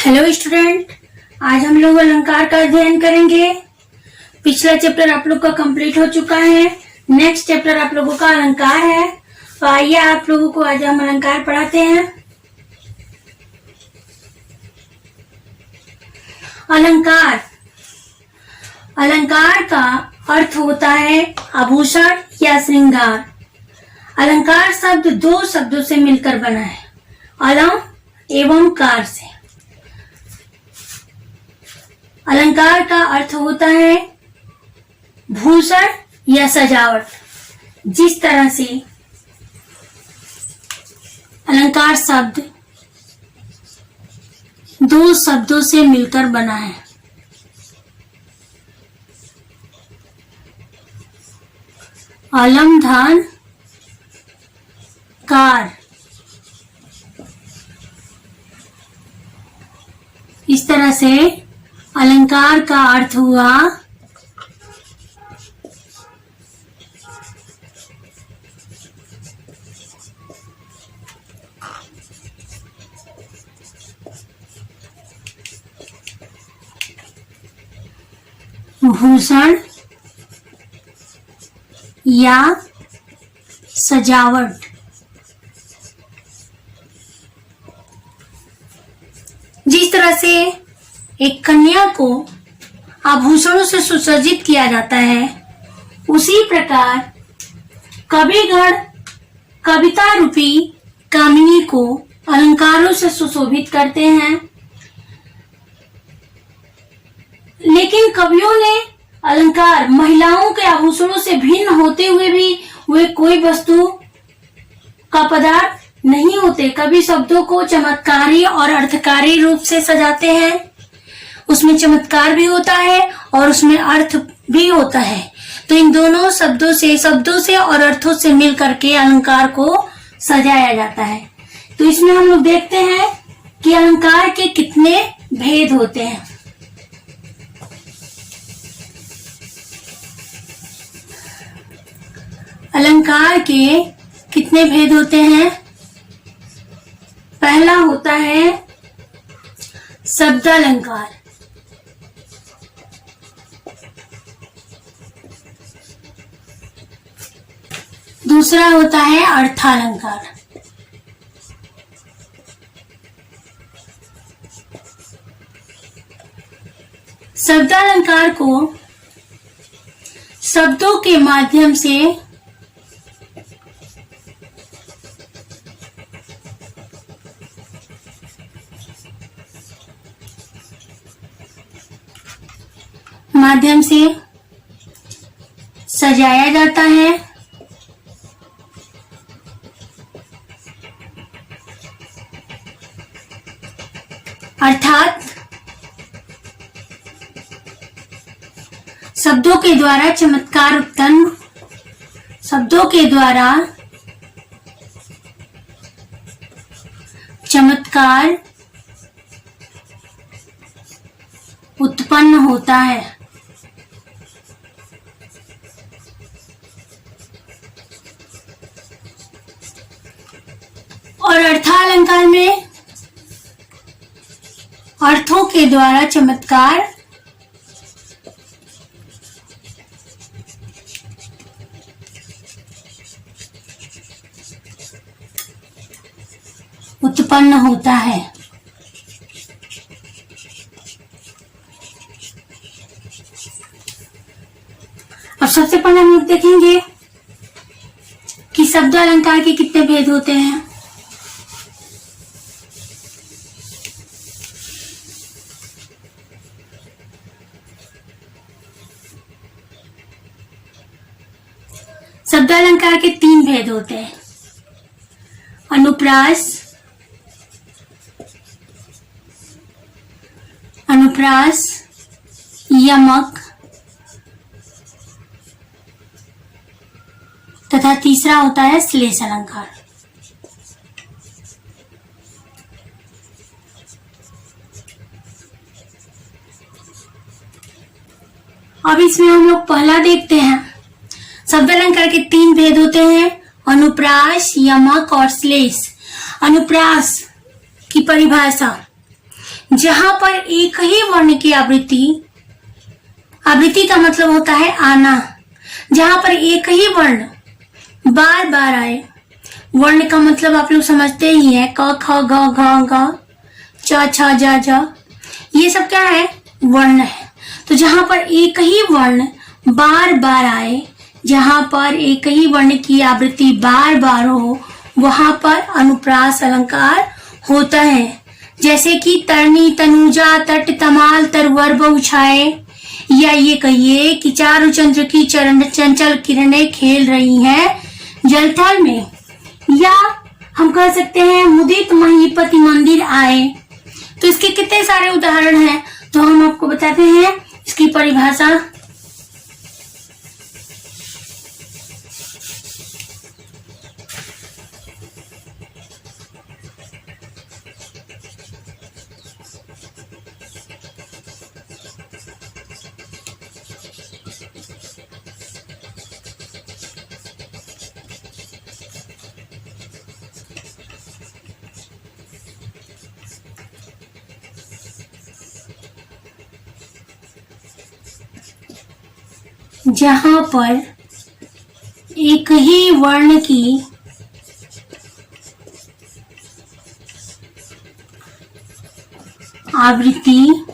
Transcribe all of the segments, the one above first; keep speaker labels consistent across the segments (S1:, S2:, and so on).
S1: Hello student, आज हम लोग अलंकार का अध्ययन करेंगे। पिछला चैप्टर आप लोग का कंप्लीट हो चुका है। नेक्स्ट चैप्टर आप लोगों का अलंकार है। तो आइए आप लोगों को आज हम अलंकार पढ़ाते हैं। अलंकार अलंकार का अर्थ होता है आभूषण या श्रृंगार। अलंकार शब्द दो शब्दों से मिलकर बना है, अलम एवं कार से। अलंकार का अर्थ होता है भूषण या सजावट। जिस तरह से अलंकार शब्द दो शब्दों से मिलकर बना है, अलम धन कार। इस तरह से अलंकार का अर्थ हुआ भूषण या सजावट। जिस तरह से एक कन्या को आभूषणों से सुसज्जित किया जाता है, उसी प्रकार कविगण कविता रूपी कामिनी को अलंकारों से सुशोभित करते हैं। लेकिन कवियों ने अलंकार महिलाओं के आभूषणों से भिन्न होते हुए भी वे कोई वस्तु का पदार्थ नहीं होते। कवि शब्दों को चमत्कारी और अर्थकारी रूप से सजाते हैं। उसमें चमत्कार भी होता है और उसमें अर्थ भी होता है। तो इन दोनों शब्दों से और अर्थों से मिल करके अलंकार को सजाया जाता है। तो इसमें हम लोग देखते हैं कि अलंकार के कितने भेद होते हैं। अलंकार के कितने भेद होते हैं। पहला होता है शब्दालंकार। दूसरा होता है अर्थालंकार। शब्दालंकार को शब्दों के माध्यम से सजाया जाता है। अर्थात शब्दों के द्वारा चमत्कार उत्पन्न होता है। और अर्थालंकार में अर्थों के द्वारा चमत्कार उत्पन्न होता है। अब सबसे पहले हम लोग देखेंगे कि शब्द अलंकार के कितने भेद होते हैं। शब्दालंकार के तीन भेद होते हैं, अनुप्रास, यमक तथा तीसरा होता है श्लेष अलंकार। अब इसमें हम लोग पहला देखते हैं। शब्दालंकार के तीन भेद होते हैं, अनुप्रास, यमक और श्लेष। अनुप्रास की परिभाषा, जहां पर एक ही वर्ण की आवृत्ति, आवृत्ति का मतलब होता है आना, जहां पर एक ही वर्ण बार बार आए। वर्ण का मतलब आप लोग समझते ही हैं, क ख ग घ ग च छ ज झ, ये सब क्या है? वर्ण है। तो जहां पर एक ही वर्ण बार बार आए, जहां पर एक ही वर्ण की आवृत्ति बार बार हो, वहां पर अनुप्रास अलंकार होता है। जैसे कि तरनी, तनुजा, तट, तमाल, तरवर, बहुछाए, या ये कहिए कि चारु चंद्र की चंचल किरणें खेल रही हैं जलथल में, या हम कह सकते हैं मुदित महीपति मंदिर आए। तो इसके कितने सारे उदाहरण हैं, तो हम आपको बताते हैं इसकी परिभाषा। जहां पर एक ही वर्ण की आवृत्ति,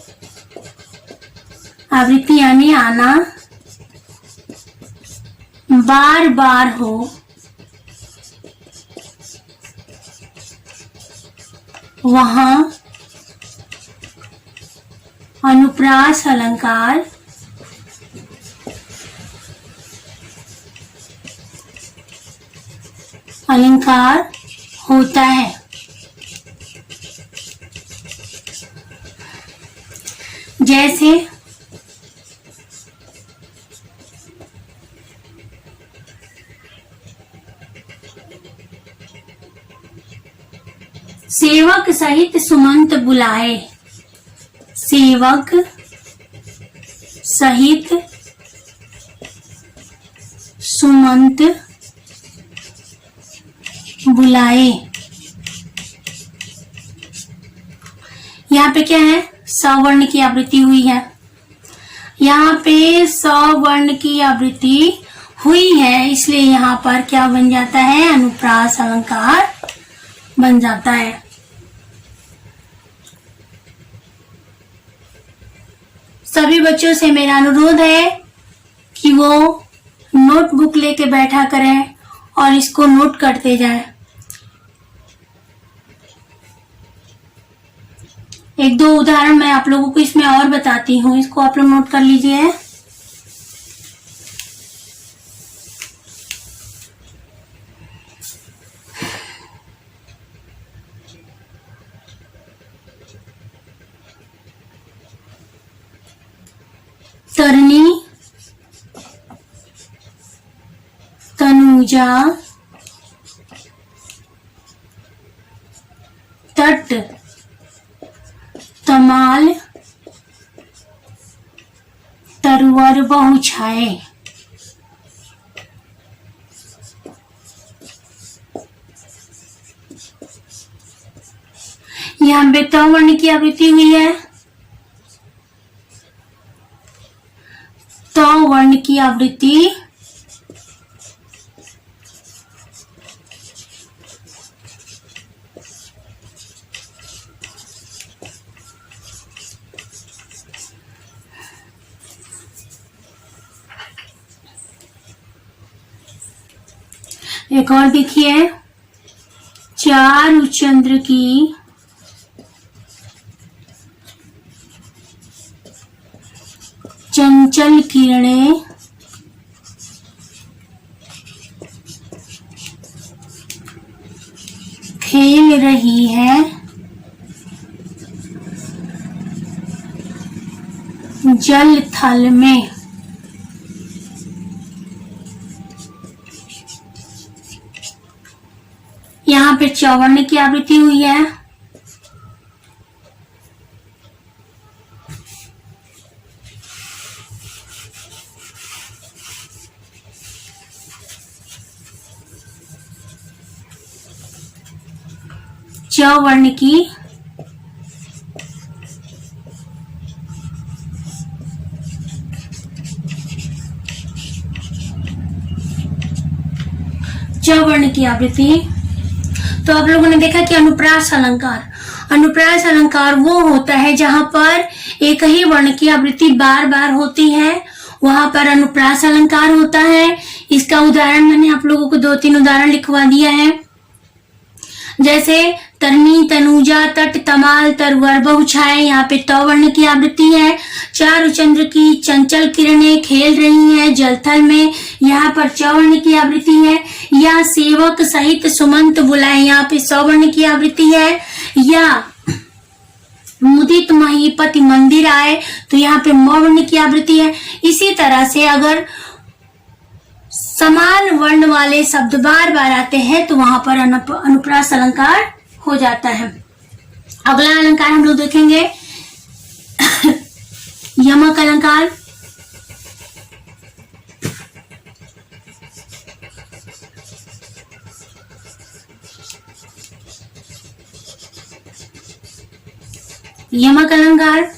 S1: आवृत्ति यानी आना, बार बार हो, वहां अनुप्रास अलंकार होता है। जैसे सेवक सहित सुमंत बुलाए, सेवक सहित सुमंत बुलाए। यहाँ पे क्या है? सवर्ण की आवृत्ति हुई है। यहाँ पे सवर्ण की आवृत्ति हुई है, इसलिए यहाँ पर क्या बन जाता है? अनुप्रास अलंकार बन जाता है। सभी बच्चों से मेरा अनुरोध है कि वो नोटबुक लेके बैठा करें और इसको नोट करते जाएं। एक दो उदाहरण मैं आप लोगों को इसमें और बताती हूँ, इसको आप लोग नोट कर लीजिए। तरनी, तनुजा, तट, तमाल, तरवर, बहुछाए। यहाँ पे त वर्ण की आवृत्ति हुई है, त वर्ण की आवृत्ति एक और देखिए, चारु चंद्र की चंचल किरणें खेल रही है जल थल में। यहाँ पे चौवर्ण की आवृत्ति हुई है, च वर्ण की की आवृत्ति। तो आप लोगों ने देखा कि अनुप्रास अलंकार, अनुप्रास अलंकार वो होता है जहां पर एक ही वर्ण की आवृत्ति बार बार होती है, वहां पर अनुप्रास अलंकार होता है। इसका उदाहरण मैंने आप लोगों को 2-3 उदाहरण लिखवा दिया है, जैसे तरनी, तनुजा, तट, तमाल, तरवर, बहुछाए, यहाँ पे त वर्ण की आवृत्ति है। चारु चंद्र की चंचल किरणें खेल रही हैं जलथल में, यहाँ पर च वर्ण की आवृत्ति है। या सेवक सहित सुमंत बुलाए, यहाँ पे स वर्ण की आवृत्ति है। या मुदित महीपति मंदिर आए, तो यहाँ पे म वर्ण की आवृत्ति है। इसी तरह से अगर समान वर्ण वाले शब्द बार बार आते हैं तो वहां पर अनुप्रास अलंकार हो जाता है। अगला अलंकार हम लोग देखेंगे यमक अलंकार। यमक अलंकार,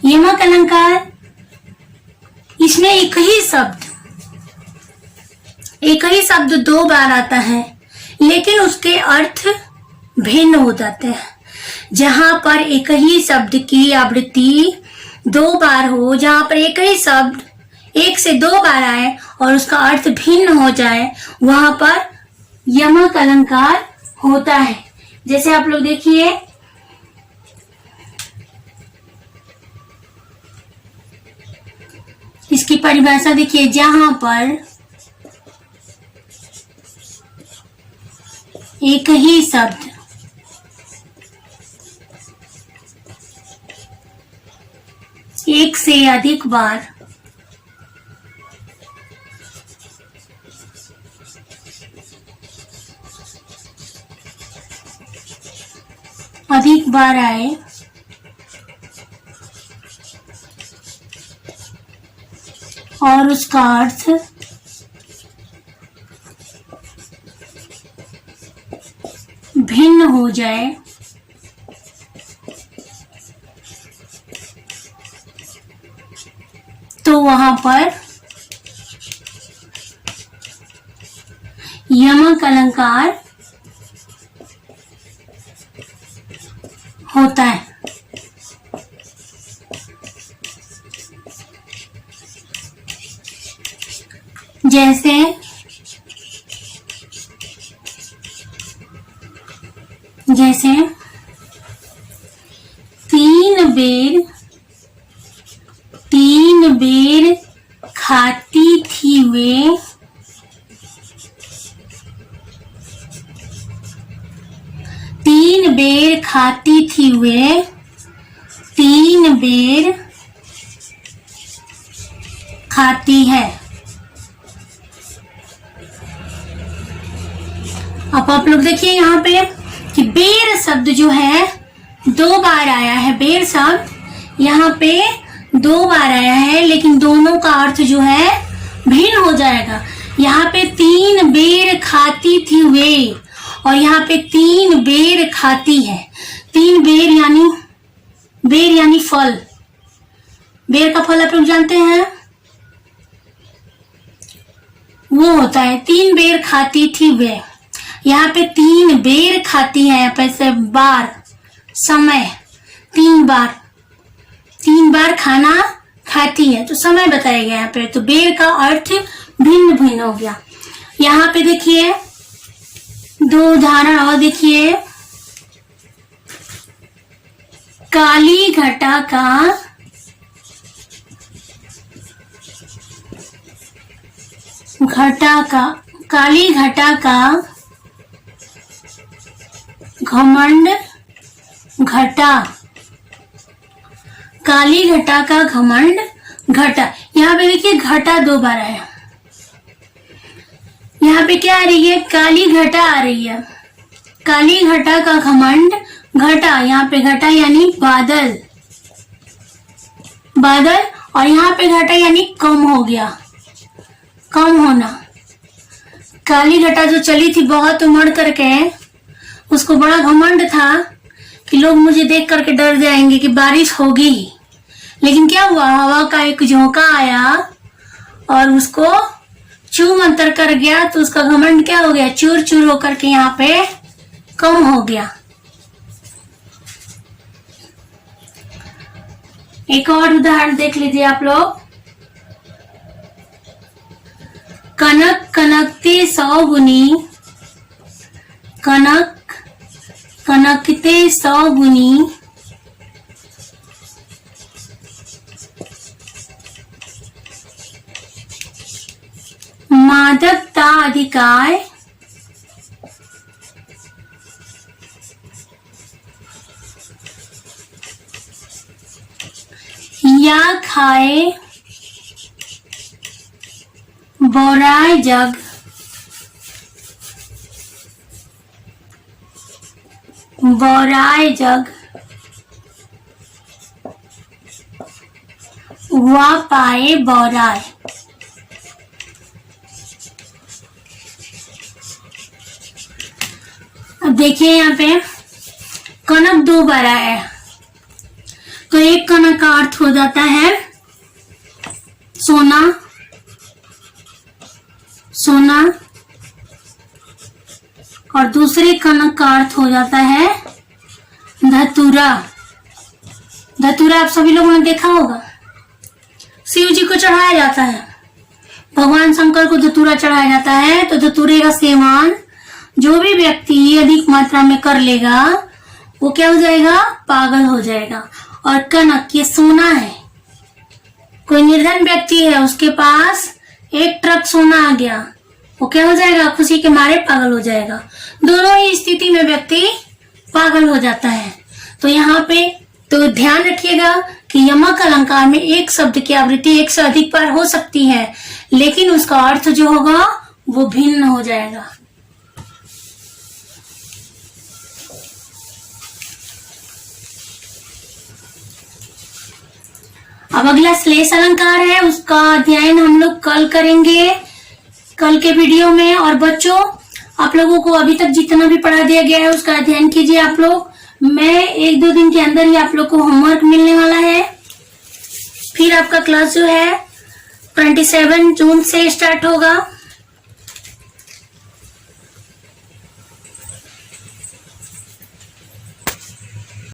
S1: यमक अलंकार, इसमें एक ही शब्द 2 बार आता है, लेकिन उसके अर्थ भिन्न हो जाते हैं। जहां पर एक ही शब्द की आवृत्ति 2 बार हो, जहां पर एक ही शब्द 1 से 2 बार आए और उसका अर्थ भिन्न हो जाए, वहां पर यमक अलंकार होता है। जैसे आप लोग देखिए, इसकी परिभाषा देखिए, जहां पर एक ही शब्द एक से अधिक बार आए और उसका अर्थ भिन्न हो जाए, तो वहां पर यमक अलंकार होता है। जैसे तीन बेर खाती थी वे, तीन बेर खाती थी वे, 3 बेर खाती है। अब आप लोग देखिए यहाँ पे कि बेर शब्द जो है 2 बार आया है। बेर शब्द यहाँ पे 2 बार आया है, लेकिन दोनों का अर्थ जो है भिन्न हो जाएगा। यहाँ पे 3 बेर खाती थी वे और यहाँ पे 3 बेर खाती है। 3 बेर यानी फल। बेर का फल आप लोग जानते हैं, वो होता है 3 बेर खाती थी वे। यहाँ पे 3 बेर खाती है, यहाँ पे से बार, समय, 3 बार खाना खाती है, तो समय बताया गया यहाँ पे। तो बेर का अर्थ भिन्न भिन्न हो गया। यहाँ पे देखिए 2 उदाहरण और देखिए, काली घटा का काली घटा का घमंड घटा, काली घटा का घमंड घटा। यहाँ पे देखिए घटा 2 बार आया। यहाँ पे क्या आ रही है, काली घटा आ रही है। काली घटा का घमंड घटा, यहाँ पे घटा यानी बादल, और यहाँ पे घटा यानी कम हो गया, कम होना। काली घटा जो चली थी बहुत उमड़ करके, उसको बड़ा घमंड था कि लोग मुझे देख करके डर जाएंगे कि बारिश होगी। लेकिन क्या हुआ, हवा का एक झोंका आया और उसको चू मंत्र कर गया तो उसका घमंड क्या हो गया, चूर चूर होकर के यहाँ पे कम हो गया। एक और उदाहरण देख लीजिए आप लोग। कनक कनकते 100 गुनी, कनक कनकते 100 गुनी, मादकता अधिकार, या खाए बोराय जग, बोराय जग, वा पाए बोराय। अब देखिए यहाँ पे कनक 2 बार आया है, तो एक कनक का अर्थ हो जाता है सोना, सोना, और दूसरे कनक का अर्थ हो जाता है धतूरा। धतूरा आप सभी लोगों ने देखा होगा, शिव जी को चढ़ाया जाता है, भगवान शंकर को धतूरा चढ़ाया जाता है। तो धतूरे का सेवन जो भी व्यक्ति अधिक मात्रा में कर लेगा वो क्या हो जाएगा, पागल हो जाएगा। और कनक ये सोना है, कोई निर्धन व्यक्ति है उसके पास 1 ट्रक सोना आ गया, वो क्या हो जाएगा, खुशी के मारे पागल हो जाएगा। दोनों ही स्थिति में व्यक्ति पागल हो जाता है। तो यहाँ पे तो ध्यान रखिएगा कि यमक अलंकार में एक शब्द की आवृत्ति 1 से अधिक बार हो सकती है, लेकिन उसका अर्थ जो होगा वो भिन्न हो जाएगा। अब अगला श्लेष अलंकार है, उसका अध्ययन हम लोग कल करेंगे, कल के वीडियो में। और बच्चों आप लोगों को अभी तक जितना भी पढ़ा दिया गया है उसका अध्ययन कीजिए आप लोग। मैं 1-2 दिन के अंदर ही आप लोग को होमवर्क मिलने वाला है। फिर आपका क्लास जो है 27 जून से स्टार्ट होगा।